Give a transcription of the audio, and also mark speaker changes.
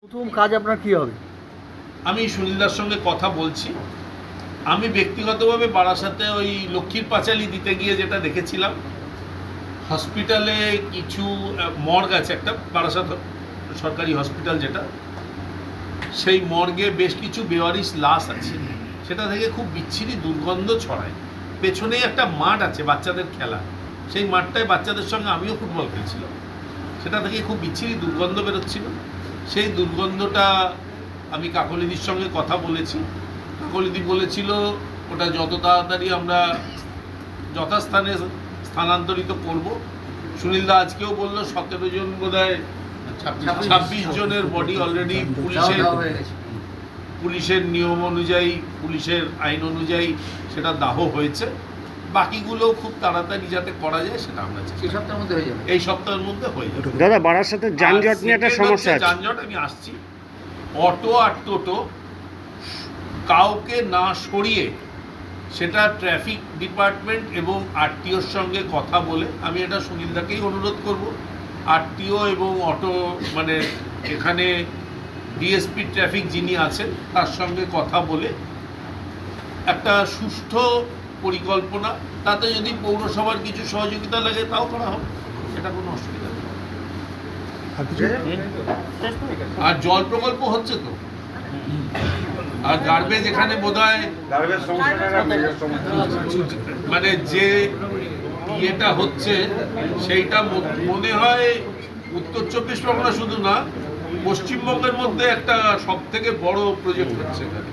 Speaker 1: প্রথম কাজ আপনার কি হবে?
Speaker 2: আমি সুনীলদার সঙ্গে কথা বলছি। আমি ব্যক্তিগতভাবে বারাসাতে ওই লক্ষ্মীর পাঁচালি দিতে গিয়ে যেটা দেখেছিলাম, হসপিটালে কিছু মর্গ আছে, একটা বারাসাত সরকারি হসপিটাল যেটা, সেই মর্গে বেশ কিছু বেওয়ারিশ লাশ আছে। সেটা থেকে খুব বিচ্ছিরি দুর্গন্ধ ছড়ায়। পেছনেই একটা মাঠ আছে বাচ্চাদের খেলা, সেই মাঠটায় বাচ্চাদের সঙ্গে আমিও ফুটবল খেলছিলাম। সেটা থেকে খুব বিচ্ছিরি দুর্গন্ধ বেরোচ্ছিল। সেই দুর্গন্ধটা আমি কাকলিদির সঙ্গে কথা বলেছি। কাকলিদি বলেছিল ওটা যত তাড়াতাড়ি আমরা যথাস্থানে স্থানান্তরিত করব। সুনীলদা আজকেও বলল 17 জন বোধহয় 26 জনের বডি অলরেডি পুলিশের নিয়ম অনুযায়ী, পুলিশের আইন অনুযায়ী সেটা দাহ হয়েছে। বাকিগুলো খুব তাড়াতাড়ি যাতে করা যায় সেটা আমরা
Speaker 3: এই সপ্তাহের মধ্যে হয়ে যাবে।
Speaker 2: এই সপ্তাহের মধ্যে হয়ে যাবে।
Speaker 4: দাদা বারাসাতে যানজট নিয়ে একটা সমস্যা আছে।
Speaker 2: যানজট আমি আসছি। অটো আর টোটো কাউকে না সরিয়ে সেটা ট্রাফিক ডিপার্টমেন্ট এবং আরটিওর সঙ্গে কথা বলে, আমি এটা সুনীলদাকেই অনুরোধ করব, আরটিও এবং অটো মানে এখানে ডিএসপি ট্রাফিক যিনি আছেন তার সঙ্গে কথা বলে একটা সুষ্ঠু পরিকল্পনা, তাতে যদি পৌরসভার কিছু সহযোগিতা লাগে তাও করা হবে, এটা কোনো অসুবিধা নেই। আর জল প্রকল্প হচ্ছে তো, আর গার্বেজ এখানে বোধহয় মানে যে ইয়েটা হচ্ছে সেইটা মনে হয় উত্তর 24 পরগনা শুধু না, পশ্চিমবঙ্গের মধ্যে একটা সব থেকে বড় প্রজেক্ট হচ্ছে এখানে।